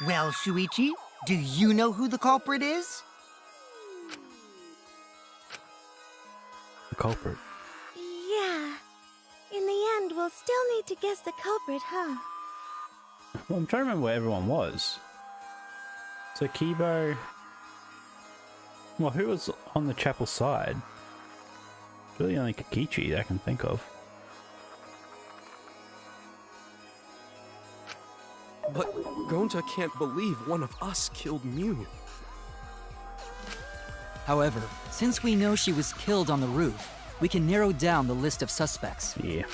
Well, Shuichi, do you know who the culprit is? The culprit? Yeah. In the end, we'll still need to guess the culprit, huh? Well, I'm trying to remember where everyone was. So Kibo... Well, who was on the chapel side? Really only Kokichi that I can think of. But Gonta can't believe one of us killed Mew. However, since we know she was killed on the roof, we can narrow down the list of suspects. Yeah.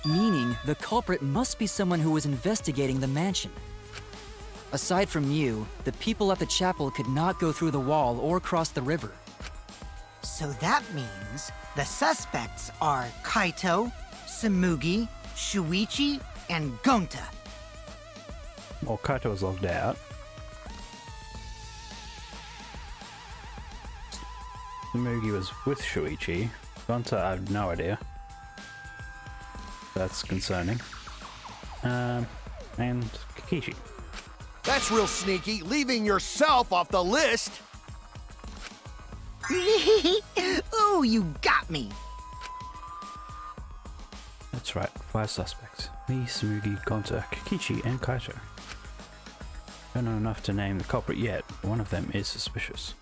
Meaning, the culprit must be someone who was investigating the mansion. Aside from you, the people at the chapel could not go through the wall or cross the river. So that means the suspects are Kaito, Samugi, Shuichi, and Gonta. Well, Kaito was logged out. Samugi was with Shuichi. Gonta, I have no idea. That's concerning. And Kokichi. That's real sneaky, leaving yourself off the list. Ooh, you got me. That's right, 5 suspects. Me, Samugi, Gonta, Kokichi, and Kaito. Don't know enough to name the culprit yet, but one of them is suspicious.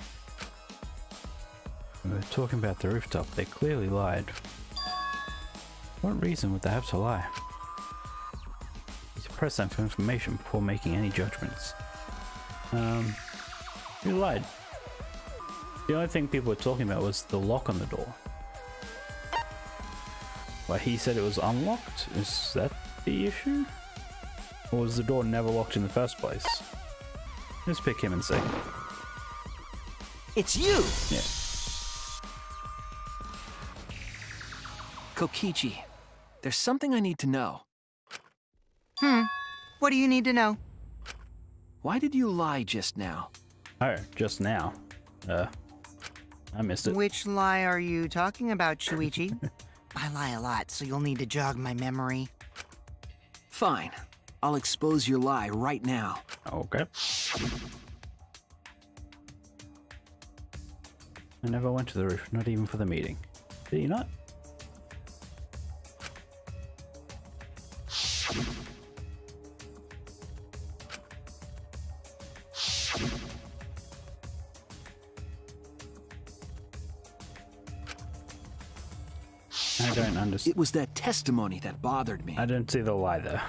When we were talking about the rooftop, they clearly lied. What reason would they have to lie? You should press them for information before making any judgments. Who lied? The only thing people were talking about was the lock on the door. Well, he said it was unlocked? Is that the issue? Or was the door never locked in the first place? Let's pick him and see. It's you! Yeah. Kokichi, there's something I need to know. What do you need to know? Why did you lie just now? Oh, just now. I missed it. Which lie are you talking about, Shuichi? I lie a lot, so you'll need to jog my memory. Fine. I'll expose your lie right now. Okay. I never went to the roof, not even for the meeting. Did you not? I don't understand. It was that testimony that bothered me. I don't see the lie there.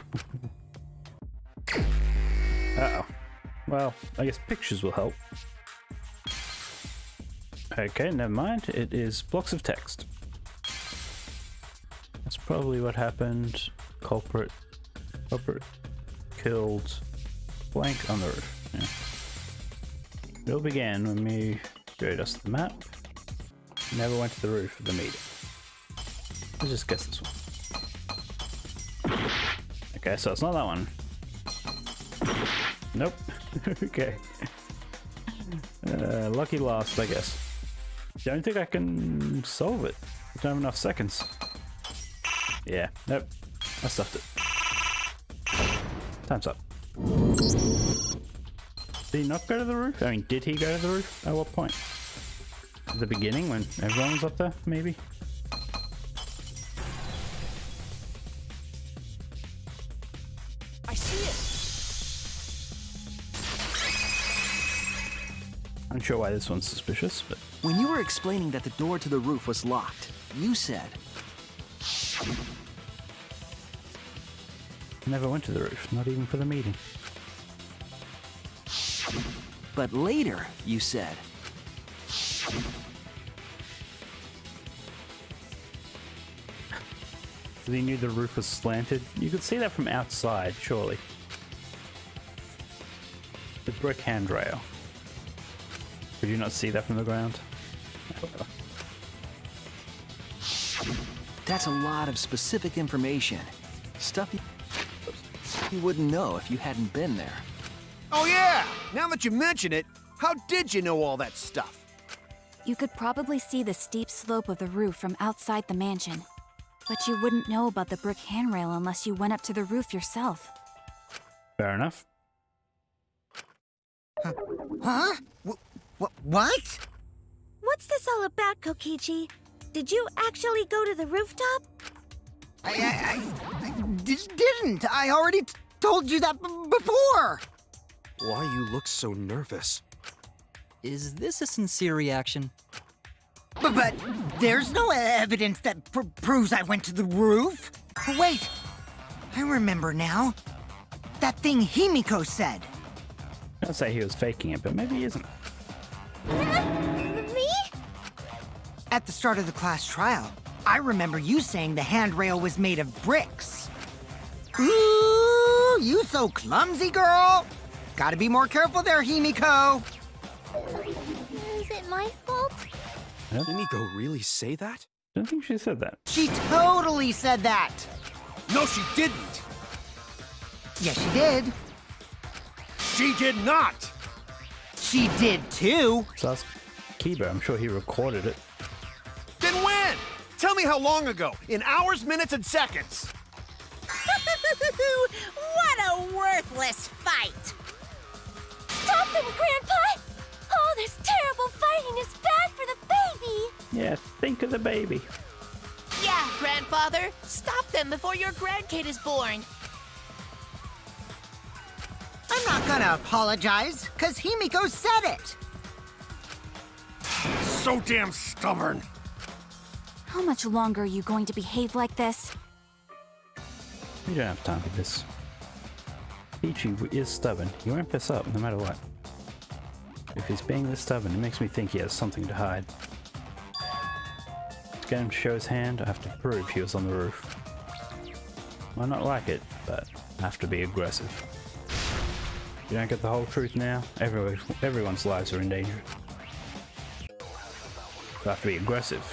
Uh-oh. Well, I guess pictures will help. Okay, never mind. It is blocks of text. That's probably what happened. Culprit killed blank on the roof. Yeah. It all began when we showed us the map. Never went to the roof of the meeting. Let's just guess this one. Okay, so it's not that one. Nope. Okay. Lucky last, I guess. Don't think I can solve it. I don't have enough seconds. Yeah, nope. I stuffed it. Time's up. Did he not go to the roof? I mean, did he go to the roof? At what point? At the beginning when everyone was up there, maybe? I see it. Unsure why this one's suspicious, but... When you were explaining that the door to the roof was locked, you said... Never went to the roof, not even for the meeting. But later, you said... He knew the roof was slanted. You could see that from outside, surely. The brick handrail. Could you not see that from the ground? That's a lot of specific information. Stuff you wouldn't know if you hadn't been there. Oh yeah! Now that you mention it, how did you know all that stuff? You could probably see the steep slope of the roof from outside the mansion. But you wouldn't know about the brick handrail unless you went up to the roof yourself. Fair enough. Huh? What? What's this all about, Kokichi? Did you actually go to the rooftop? I didn't. I already told you that before. Why you look so nervous? Is this a sincere reaction? But there's no evidence that proves I went to the roof. Wait, I remember now. That thing Himiko said. I'd say he was faking it, but maybe he isn't. Me? At the start of the class trial, I remember you saying the handrail was made of bricks. Ooh, you so clumsy, girl. Gotta be more careful there, Himiko. Is it my fault? Didn't Nico really say that? I don't think she said that. She totally said that. No, she didn't. Yes, she did. She did not. She did too. So ask Kiba, I'm sure he recorded it. Then when? Tell me how long ago. In hours, minutes, and seconds. What a worthless fight! Stop them, Grandpa! All this terrible fighting is bad for the baby! Yeah, think of the baby. Yeah, Grandfather. Stop them before your grandkid is born. I'm not gonna apologize, cause Himiko said it. So damn stubborn. How much longer are you going to behave like this? We don't have time for this. Peachy is stubborn. He won't piss up no matter what. If he's being this stubborn, it makes me think he has something to hide. To get him to show his hand, I have to prove he was on the roof. Might not like it, but I have to be aggressive. If you don't get the whole truth now, everyone's lives are in danger. So I have to be aggressive.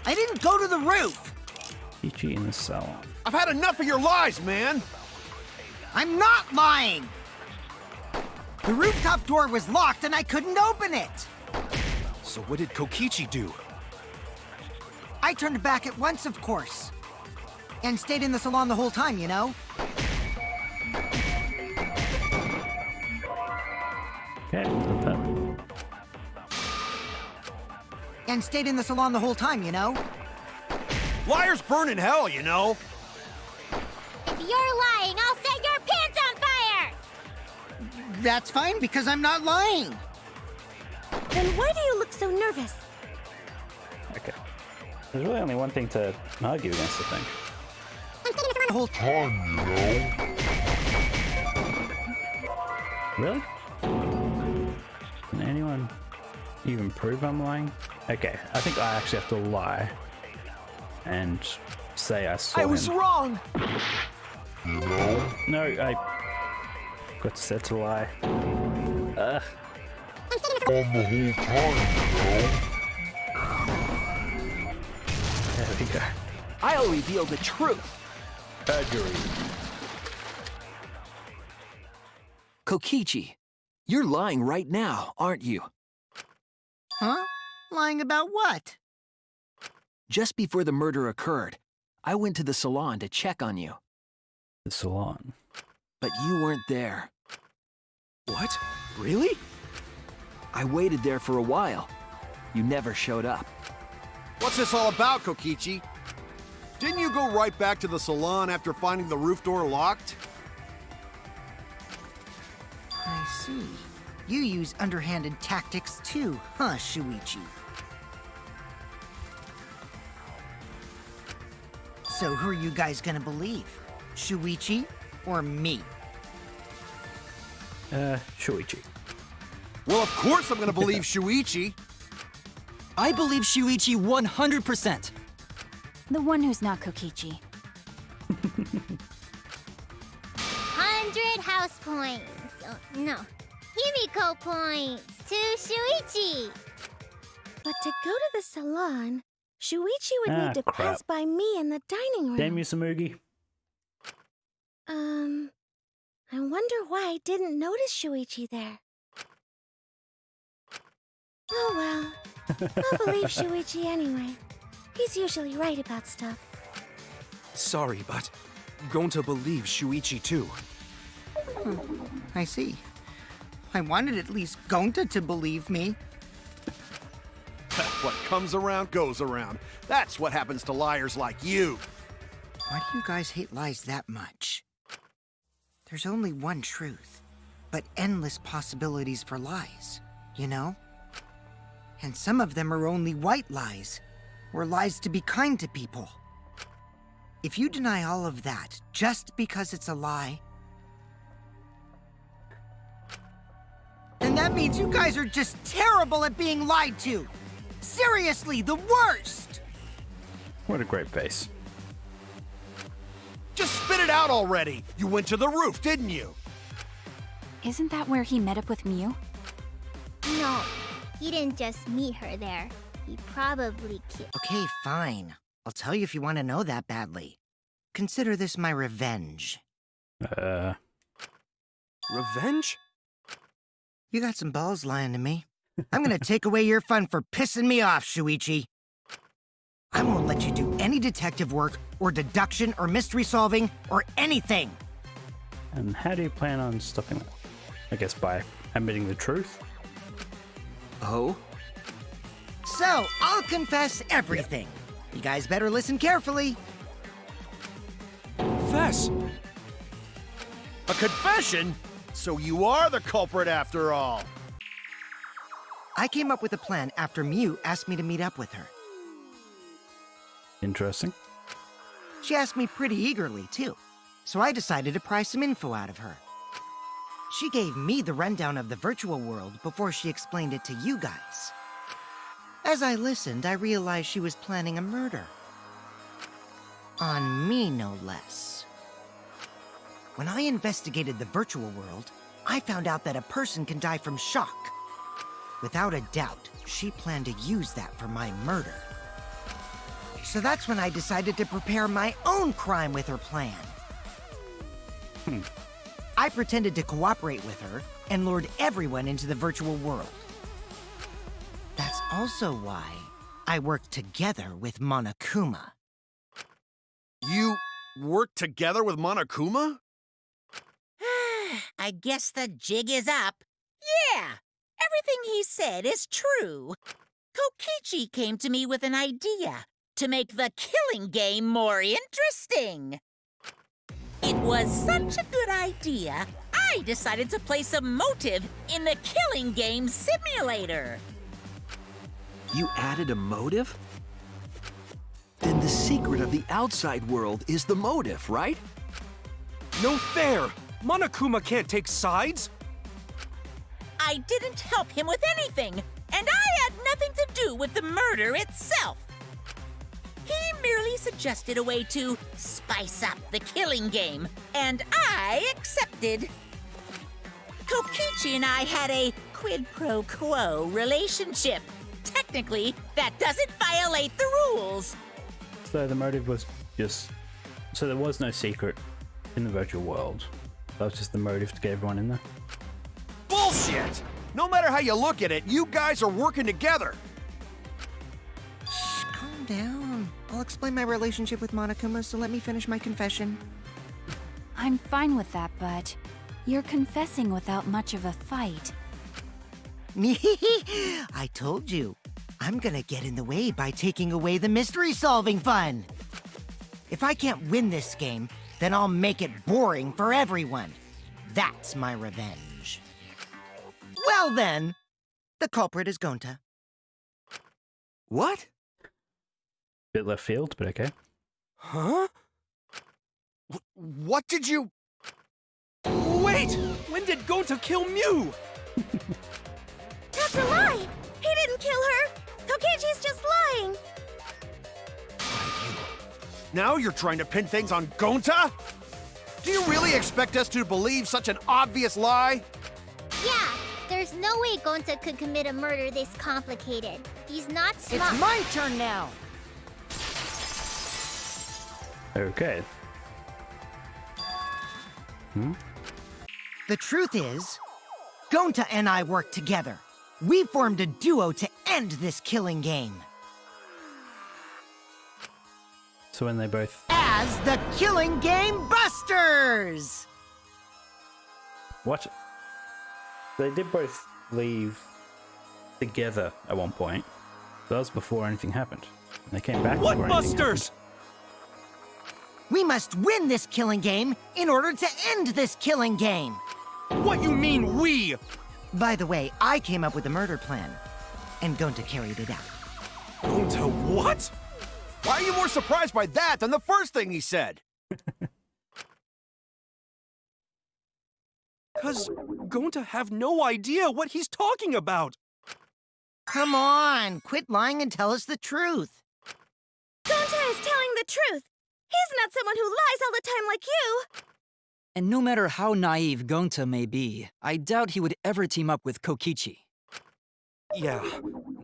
I didn't go to the roof. Peachy in the salon. I've had enough of your lies, man. I'm not lying. The rooftop door was locked and I couldn't open it. So what did Kokichi do? I turned back at once, of course. And stayed in the salon the whole time, you know? Okay, put that. And stayed in the salon the whole time, you know? Liars burn in hell, you know. If you're lying, I'll set your pants on fire! That's fine, because I'm not lying. Then why do you look so nervous? Okay. There's really only one thing to argue against, I think. The whole time, Really? Can anyone even prove I'm lying? Okay, I think I actually have to lie and say I saw him. I was wrong. No, I got set to lie. Ugh. There we go. I'll reveal the truth. Agreed. Kokichi, you're lying right now, aren't you? Huh? Lying about what? Just before the murder occurred, I went to the salon to check on you, The salon. but you weren't there. What? Really? I waited there for a while. You never showed up. What's this all about, Kokichi? Didn't you go right back to the salon after finding the roof door locked? I see. You use underhanded tactics too, huh, Shuichi? So who are you guys gonna believe? Shuichi or me? Shuichi. Well, of course I'm gonna believe Shuichi. I believe Shuichi 100%. The one who's not Kokichi. 100 house points. Oh, no. Himiko points to Shuichi. But to go to the salon, Shuichi would need to crap. pass by me in the dining room. Damn you, Samugi. I wonder why I didn't notice Shuichi there. Oh well. I'll believe Shuichi anyway. He's usually right about stuff. Sorry, but Gonta believes Shuichi too. I see. I wanted at least Gonta to believe me. What comes around goes around. That's what happens to liars like you. Why do you guys hate lies that much? There's only one truth, but endless possibilities for lies, you know? And some of them are only white lies, or lies to be kind to people. If you deny all of that just because it's a lie, then that means you guys are just terrible at being lied to. Seriously, the worst! What a great face. Just spit it out already. You went to the roof, didn't you? Isn't that where he met up with Mew? No, he didn't just meet her there. He probably killed. Okay, fine. I'll tell you if you want to know that badly. Consider this my revenge. Revenge? You got some balls lying to me. I'm gonna take away your fun for pissing me off, Shuichi. I won't let you do any detective work, or deduction, or mystery solving, or anything. And how do you plan on stopping that? I guess by admitting the truth? Oh? So, I'll confess everything. You guys better listen carefully. Confess! A confession? So you are the culprit after all. I came up with a plan after Mew asked me to meet up with her. Interesting. She asked me pretty eagerly, too, so I decided to pry some info out of her. She gave me the rundown of the virtual world before she explained it to you guys. As I listened, I realized she was planning a murder. On me, no less. When I investigated the virtual world, I found out that a person can die from shock. Without a doubt, she planned to use that for my murder. So that's when I decided to prepare my own crime with her plan. I pretended to cooperate with her and lured everyone into the virtual world. That's also why I worked together with Monokuma. You worked together with Monokuma? I guess the jig is up. Yeah, everything he said is true. Kokichi came to me with an idea to make the killing game more interesting. It was such a good idea, I decided to place a motive in the killing game simulator. You added a motive? Then the secret of the outside world is the motive, right? No fair! Monokuma can't take sides! I didn't help him with anything, and I had nothing to do with the murder itself. He merely suggested a way to spice up the killing game, and I accepted. Kokichi and I had a quid pro quo relationship. Technically, that doesn't violate the rules. So the motive was just... So there was no secret in the virtual world. That was just the motive to get everyone in there. Bullshit! No matter how you look at it, you guys are working together. Shh, calm down. I'll explain my relationship with Monokuma, so let me finish my confession. I'm fine with that, but you're confessing without much of a fight. I told you. I'm gonna get in the way by taking away the mystery-solving fun. If I can't win this game, then I'll make it boring for everyone. That's my revenge. Well then, the culprit is Gonta. What? Bit left field, but okay. Huh? What did you... Wait! When did Gonta kill Mew? That's a lie! He didn't kill her! Kokichi's just lying! Now you're trying to pin things on Gonta? Do you really expect us to believe such an obvious lie? Yeah, there's no way Gonta could commit a murder this complicated. He's not smart. It's my turn now! Okay. The truth is, Gonta and I worked together. We formed a duo to end this killing game. So when they both... As the Killing Game Busters! What? They did both leave together at one point. That was before anything happened. And they came back What before anything busters? happened. We must win this killing game in order to end this killing game. What you mean, we? By the way, I came up with the murder plan, and Gonta carried it out. Gonta what? Why are you more surprised by that than the first thing he said? 'Cause Gonta have no idea what he's talking about. Come on, quit lying and tell us the truth. Gonta is telling the truth. He's not someone who lies all the time like you. And no matter how naive Gonta may be, I doubt he would ever team up with Kokichi. Yeah,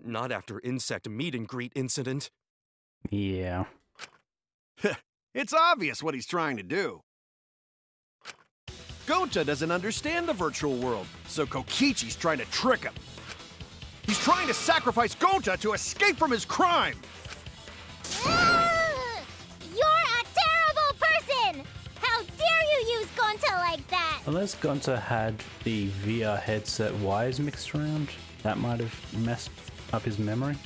not after insect meet and greet incident. Yeah. It's obvious what he's trying to do. Gonta doesn't understand the virtual world, so Kokichi's trying to trick him. He's trying to sacrifice Gonta to escape from his crime. You're a terrible person! How dare you use Gonta like that? Unless Gonta had the VR headset wires mixed around, that might have messed up his memory.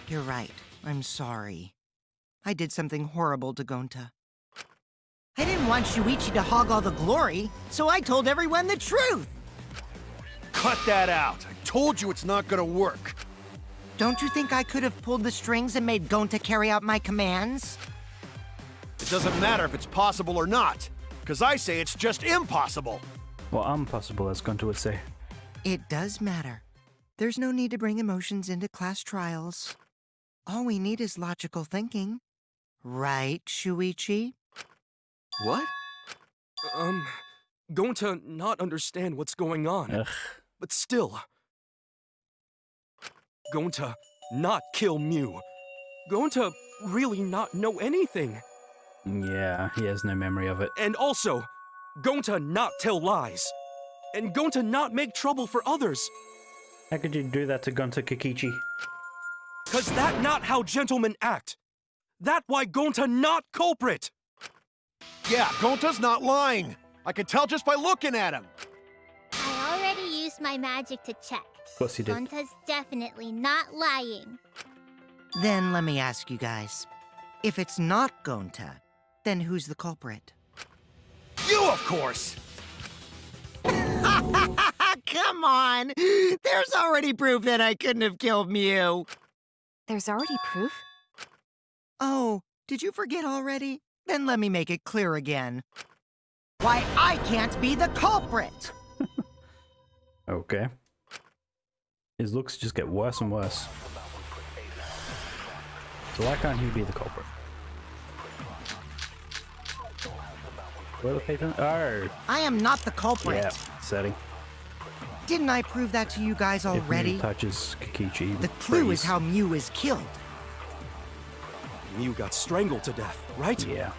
You're right. I'm sorry. I did something horrible to Gonta. I didn't want Shuichi to hog all the glory, so I told everyone the truth. Cut that out. I told you it's not gonna work. Don't you think I could have pulled the strings and made Gonta carry out my commands? It doesn't matter if it's possible or not, because I say it's just impossible. Well, impossible, as Gonta would say. It does matter. There's no need to bring emotions into class trials. All we need is logical thinking. Right, Shuichi? What? Gonta not understand what's going on. Ugh. But still. Gonta not kill Mew. Gonta really not know anything. Yeah, he has no memory of it. And also, Gonta not tell lies. And Gonta not make trouble for others. How could you do that to Gonta Kokichi? 'Cause that not how gentlemen act. That why Gonta not culprit. Yeah, Gonta's not lying. I can tell just by looking at him. I already used my magic to check. Of course he did. Gonta's definitely not lying. Then let me ask you guys. If it's not Gonta, then who's the culprit? You, of course! Come on! There's already proof that I couldn't have killed Mew. There's already proof? Oh, did you forget already? Then let me make it clear again. Why I can't be the culprit! Okay. His looks just get worse and worse. So why can't he be the culprit? Toilet paper? Oh! I am not the culprit. Yeah, setting. Didn't I prove that to you guys already? If Mew touches Kokichi, The clue freeze. is how Mew is killed. Mew got strangled to death, right? Yeah.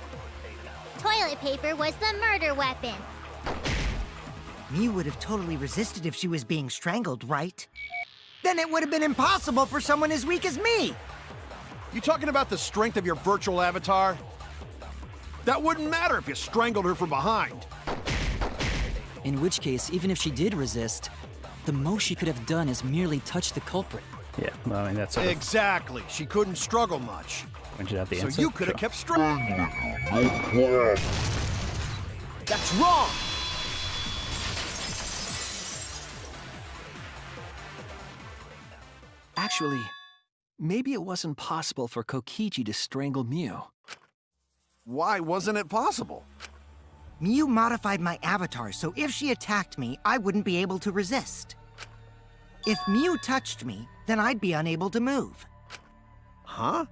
Toilet paper was the murder weapon. Mew would have totally resisted if she was being strangled, right? Then it would have been impossible for someone as weak as me! You talking about the strength of your virtual avatar? That wouldn't matter if you strangled her from behind. In which case, even if she did resist, the most she could have done is merely touch the culprit. Yeah, well, I mean, that's sort of Exactly. She couldn't struggle much. pointed out the So answer. you could have Sure. kept strangling. That's wrong! Actually, maybe it wasn't possible for Kokichi to strangle Mew. Why wasn't it possible? Mew modified my avatar, so if she attacked me, I wouldn't be able to resist. If Mew touched me, then I'd be unable to move. Huh?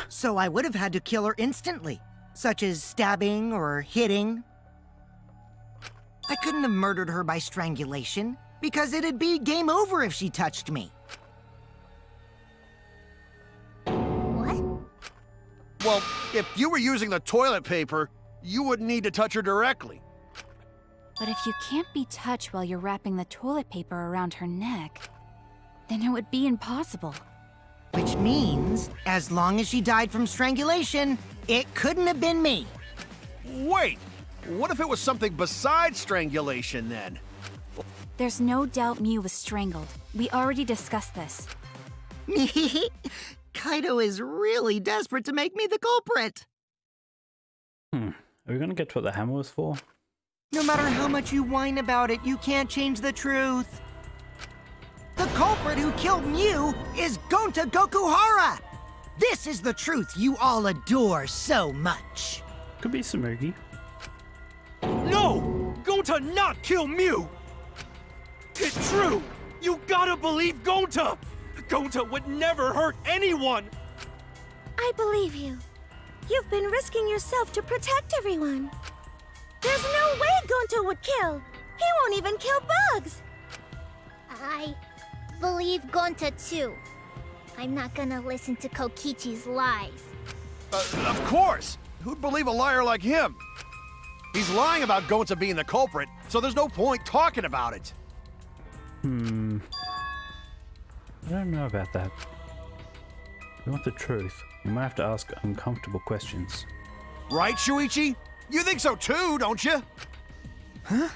So I would have had to kill her instantly, such as stabbing or hitting. I couldn't have murdered her by strangulation, because it'd be game over if she touched me. What? Well, if you were using the toilet paper, you wouldn't need to touch her directly. But if you can't be touched while you're wrapping the toilet paper around her neck, then it would be impossible. Which means, as long as she died from strangulation, it couldn't have been me. Wait! What if it was something besides strangulation, then? There's no doubt Mew was strangled. We already discussed this. Kaito is really desperate to make me the culprit. Are we gonna get to what the hammer was for? No matter how much you whine about it, you can't change the truth. The culprit who killed Mew is Gonta Gokuhara! This is the truth you all adore so much. Could be Samugi. No! Gonta not kill Mew! It's true! You gotta believe Gonta! Gonta would never hurt anyone! I believe you. You've been risking yourself to protect everyone. There's no way Gonta would kill. He won't even kill bugs. I believe Gonta too. I'm not gonna listen to Kokichi's lies. Of course! Who'd believe a liar like him? He's lying about Gonta being the culprit, so there's no point talking about it. I don't know about that. We want the truth. We might have to ask uncomfortable questions. Right, Shuichi? You think so too, don't you? Huh?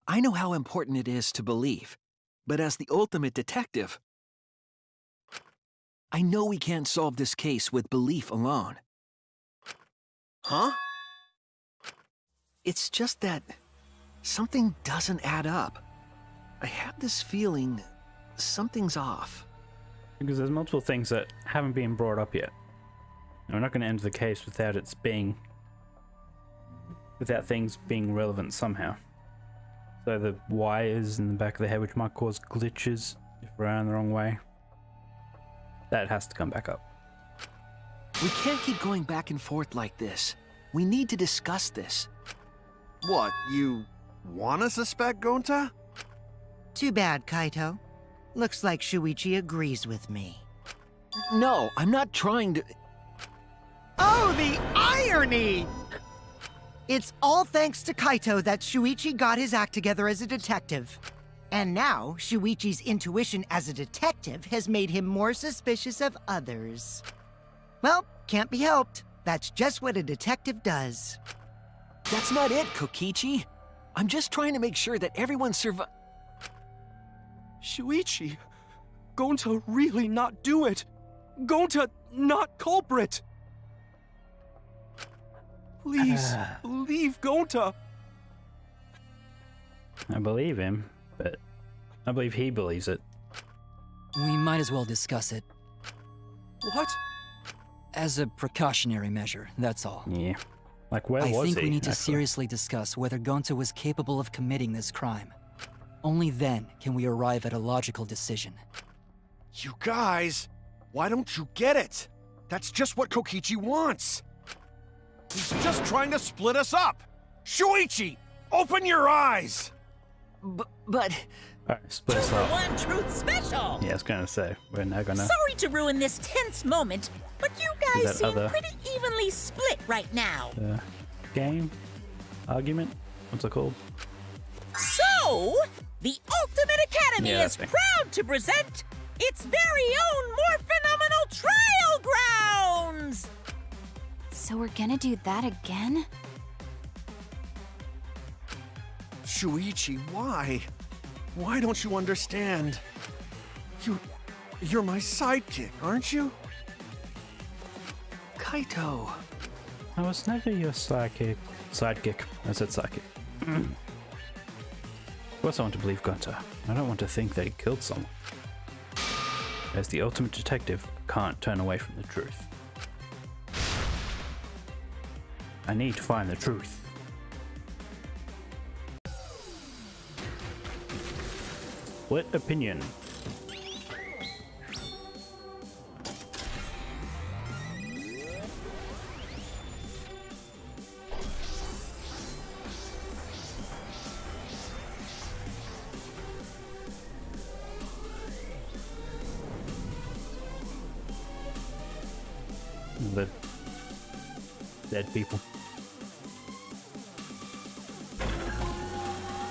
I know how important it is to believe, but as the ultimate detective, I know we can't solve this case with belief alone. Huh? It's just that something doesn't add up. I have this feeling something's off. Because there's multiple things that haven't been brought up yet. And we're not going to end the case without things being relevant somehow. So the wires in the back of the head, which might cause glitches if we're in the wrong way, that has to come back up. We can't keep going back and forth like this. We need to discuss this. What, you wanna suspect Gonta? Too bad, Kaito. Looks like Shuichi agrees with me. No, I'm not trying to... Oh, the irony! It's all thanks to Kaito that Shuichi got his act together as a detective. And now, Shuichi's intuition as a detective has made him more suspicious of others. Well, can't be helped. That's just what a detective does. That's not it, Kokichi. I'm just trying to make sure that everyone survives. Shuichi, Gonta really not do it. Gonta not culprit. Please, believe Gonta. I believe him, but I believe he believes it. We might as well discuss it. What? As a precautionary measure, that's all. Yeah. Like, where was he? I think we need to actually seriously discuss whether Gonta was capable of committing this crime. Only then can we arrive at a logical decision. You guys, why don't you get it? That's just what Kokichi wants. He's just trying to split us up. Shuichi, open your eyes! But... Alright, split us For up. One Truth Special! Yeah, I was gonna say, we're now gonna... Sorry to ruin this tense moment, but you guys seem pretty evenly split right now. Game? Argument? What's it called? So, the Ultimate Academy Yeah, is proud to present its very own more phenomenal trial grounds! So we're gonna do that again? Shuichi, why? Why don't you understand? You're my sidekick, aren't you? Kaito. I was never your sidekick. I said sidekick. Of course I want to believe Gonta. I don't want to think that he killed someone. As the ultimate detective, I can't turn away from the truth. I need to find the truth. Split opinion. The dead people.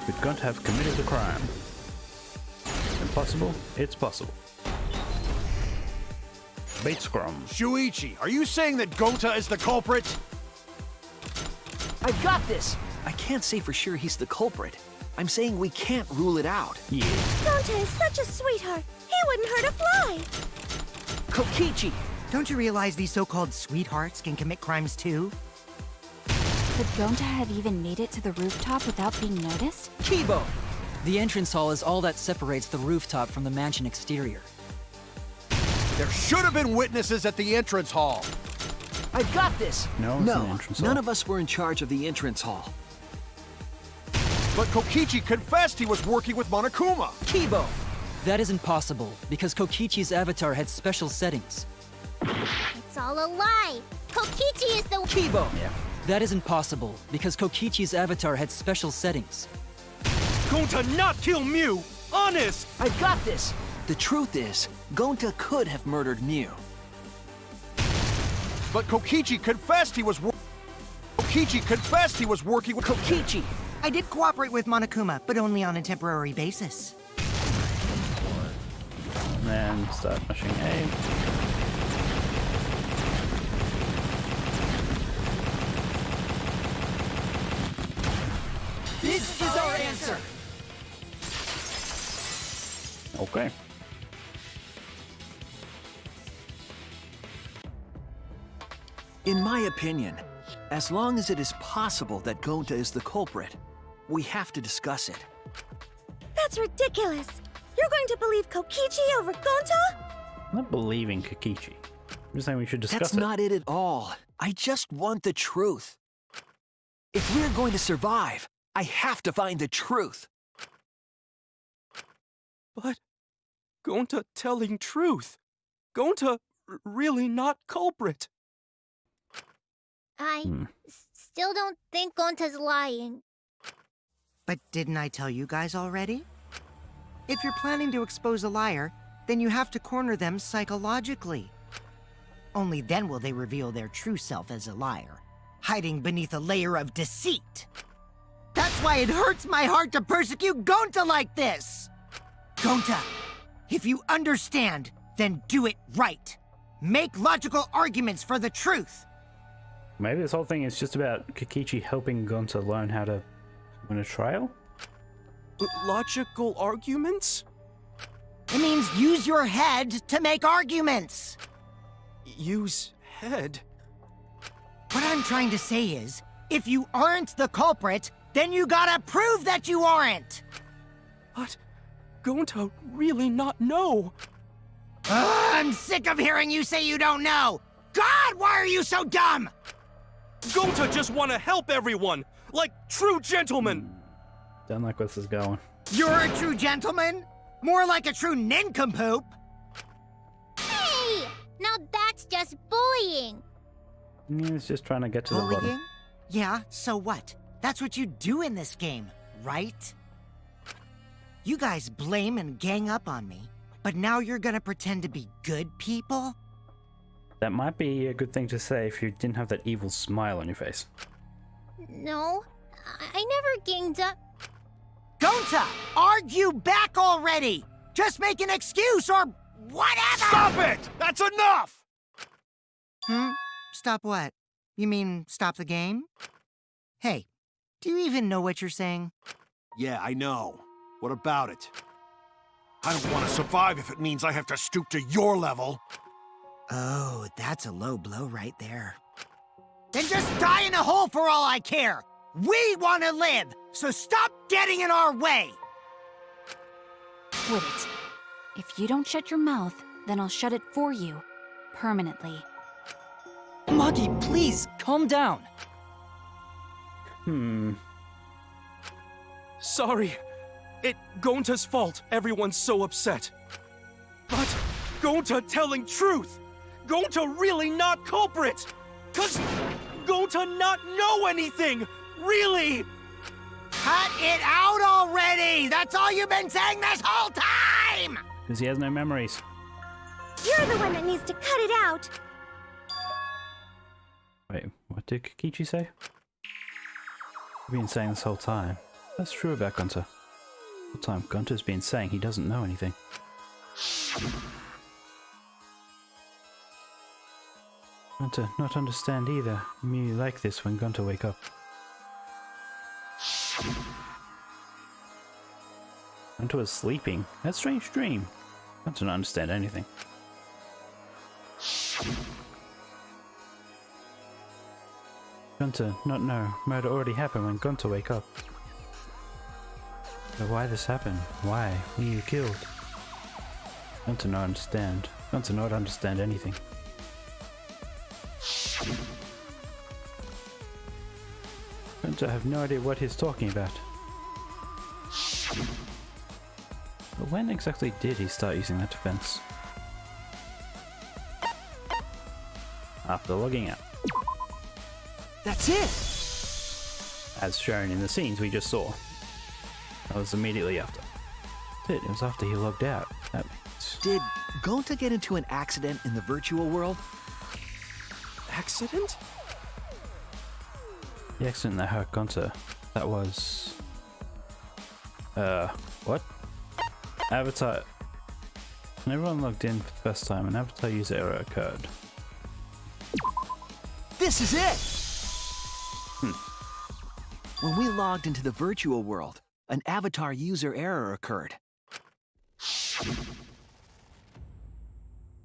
We're going to have committed a crime. Impossible? It's possible. Beat Scrum. Shuichi, are you saying that Gonta is the culprit? I've got this! I can't say for sure he's the culprit. I'm saying we can't rule it out. Yeah. Gonta is such a sweetheart. He wouldn't hurt a fly. Kokichi! Don't you realize these so-called sweethearts can commit crimes too? Could Gonta have even made it to the rooftop without being noticed? Kibo! The entrance hall is all that separates the rooftop from the mansion exterior. There should have been witnesses at the entrance hall. I've got this! No, it's an entrance hall. None of us were in charge of the entrance hall. But Kokichi confessed he was working with Monokuma. Kibo! That isn't possible, because Kokichi's avatar had special settings. It's all a lie. Kokichi is the... Kibo! Yeah. That isn't possible, because Kokichi's avatar had special settings. Gonta not kill Mew! Honest! I've got this! The truth is, Gonta could have murdered Mew. But Kokichi confessed he was working with Kokichi! I did cooperate with Monokuma, but only on a temporary basis. And then start mashing A. This is our answer! Okay. In my opinion, as long as it is possible that Gonta is the culprit, we have to discuss it. That's ridiculous. You're going to believe Kokichi over Gonta? I'm not believing Kokichi. I'm just saying we should discuss That's it. not it at all. I just want the truth. If we're going to survive, I have to find the truth. But Gonta telling truth. Gonta really not culprit. I still don't think Gonta's lying. But didn't I tell you guys already? If you're planning to expose a liar, then you have to corner them psychologically. Only then will they reveal their true self as a liar, hiding beneath a layer of deceit. That's why it hurts my heart to persecute Gonta like this! Gonta, if you understand, then do it right. Make logical arguments for the truth. Maybe this whole thing is just about Kokichi helping Gonta learn how to win a trial? Logical arguments? It means use your head to make arguments. Use head? What I'm trying to say is, if you aren't the culprit, then you gotta prove that you aren't! But Gonta really not know. I'm sick of hearing you say you don't know! God, why are you so dumb? Gonta just want to help everyone, like true gentlemen. Don't like where this is going. You're a true gentleman? More like a true nincompoop. Hey! Now that's just bullying. He's just trying to get to the bottom. Bullying? Yeah, so what? That's what you do in this game, right? You guys blame and gang up on me, but now you're gonna pretend to be good people? That might be a good thing to say if you didn't have that evil smile on your face. No, I never ganged up. Gonta, argue back already! Just make an excuse or whatever! Stop it! That's enough! Stop what? You mean stop the game? Hey, do you even know what you're saying? Yeah, I know. What about it? I don't want to survive if it means I have to stoop to your level. Oh, that's a low blow right there. Then just die in a hole for all I care! We want to live, so stop getting in our way! Quit it. If you don't shut your mouth, then I'll shut it for you. Permanently. Maki, please, calm down! Sorry. It Gonta's fault everyone's so upset. But Gonta telling truth. Gonta really not culprit. 'Cause Gonta not know anything. Really. Cut it out already! That's all you've been saying this whole time! Because he has no memories. You're the one that needs to cut it out. Wait, what did Kokichi say? You've been saying this whole time. That's true about Gonta. The whole time Gonta's been saying he doesn't know anything. Gunter not understand either. Me like this when Gunter wake up. Gunter was sleeping. That strange dream. Gunter not understand anything. Gunter not know. Murder already happened when Gunter wake up. But why this happened? Why? Who you killed? Gunter not understand. Gunter not understand anything. Gunter have no idea what he's talking about. But when exactly did he start using that defense? After logging out. That's it! As shown in the scenes we just saw. That was immediately after. It was after he logged out. That means... Did Gonta get into an accident in the virtual world? Accident? The accident that hurt Gunter, that was... what? Avatar... When everyone logged in for the first time, an avatar user error occurred. This is it! When we logged into the virtual world, an avatar user error occurred.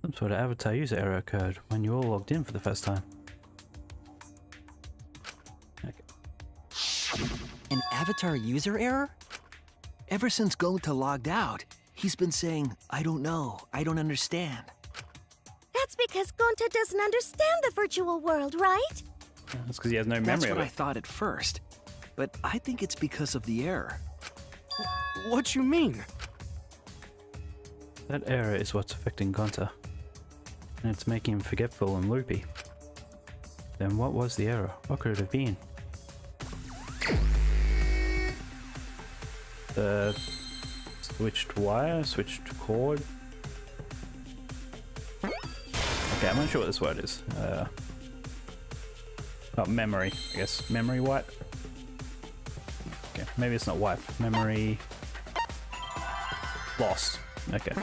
Some sort of avatar user error occurred when you all logged in for the first time. Okay. An avatar user error? Ever since Gonta logged out, he's been saying, I don't know, I don't understand. That's because Gonta doesn't understand the virtual world, right? That's because he has no memory That's of what it. I thought at first, but I think it's because of the error. What you mean? That error is what's affecting Gunter. And it's making him forgetful and loopy. Then what was the error? What could it have been? The switched wire? Switched cord? Okay, I'm not sure what this word is. Oh, memory, I guess. Memory wipe? Okay, maybe it's not wipe. Memory... loss. Okay.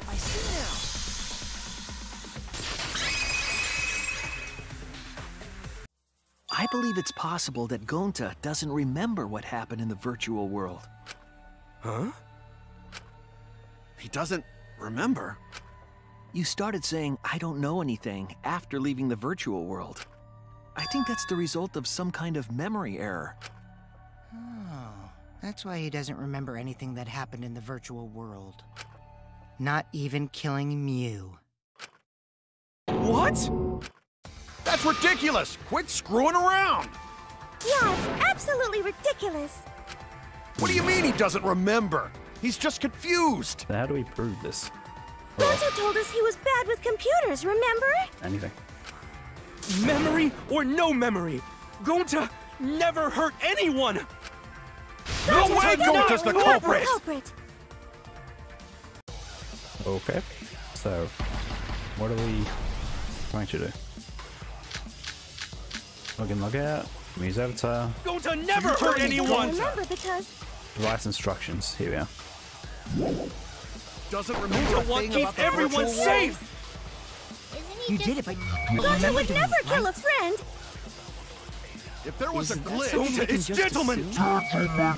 I see now. I believe it's possible that Gonta doesn't remember what happened in the virtual world. Huh? He doesn't remember? You started saying, I don't know anything, after leaving the virtual world. I think that's the result of some kind of memory error. Oh, that's why he doesn't remember anything that happened in the virtual world. Not even killing Mew. What? That's ridiculous! Quit screwing around! Yeah, it's absolutely ridiculous. What do you mean he doesn't remember? He's just confused! So how do we prove this? Gonta told us he was bad with computers, remember? Anything. Memory or no memory, Gonta never hurt anyone! No way Gonta's the culprit! Okay. So, what are we trying to do? Log in, log out. Use avatar. Gonta never hurt anyone! Remember because Device instructions. Here we are. Doesn't remember a thing Keep about the everyone virtual safe! You did it, but Gonta would never kill a friend. If there was a glitch, Gonta is gentleman!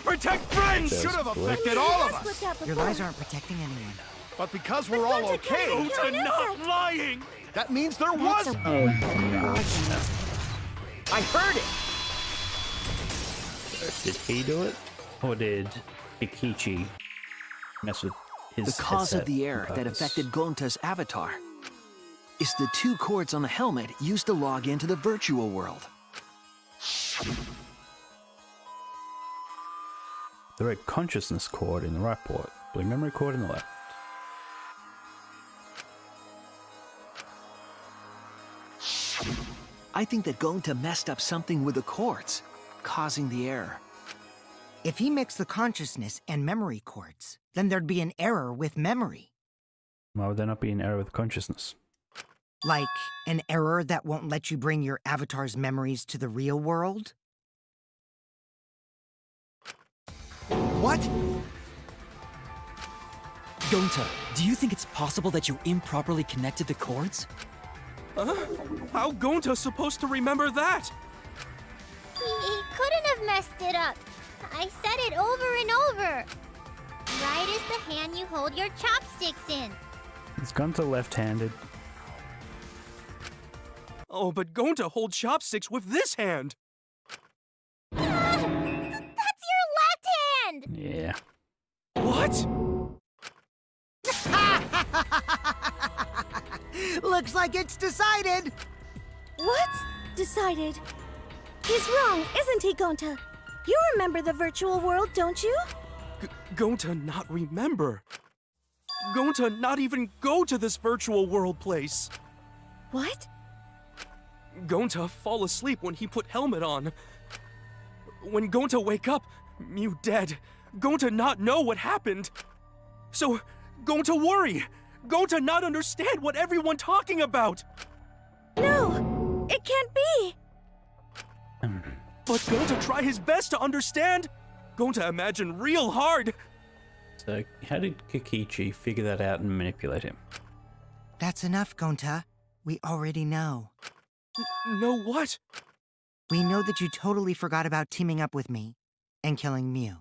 Protect friends! should have affected all of us! your lies aren't protecting anyone. But because we're all okay, Gonta not lying! that means there was... I heard it! Did he do it? Or did Kokichi mess with his The cause of headset the on error that purpose? affected Gonta's avatar is the 2 cords on the helmet used to log into the virtual world. The red consciousness cord in the right port, blue memory cord in the left. I think that Gonta messed up something with the cords, causing the error. If he mixed the consciousness and memory cords, then there'd be an error with memory. Why would there not be an error with consciousness? Like an error that won't let you bring your avatar's memories to the real world? What? Gonta, do you think it's possible that you improperly connected the cords? How Gonta supposed to remember that? He couldn't have messed it up. I said it over and over. Right is the hand you hold your chopsticks in. Is Gonta left-handed? Oh, but Gonta holds chopsticks with this hand. That's your left hand! Yeah. What? Looks like it's decided. What? Decided? He's wrong, isn't he, Gonta? You remember the virtual world, don't you? Gonta not remember. Gonta not even go to this virtual world place. What? Gonta fall asleep when he put helmet on. When Gonta wake up, Mew dead. Gonta not know what happened. So, Gonta worry. Gonta not understand what everyone talking about. No, it can't be. But Gonta try his best to understand. Gonta imagine real hard. So, how did Kokichi figure that out and manipulate him? That's enough, Gonta. We already know. Know what? We know that you totally forgot about teaming up with me and killing Mew.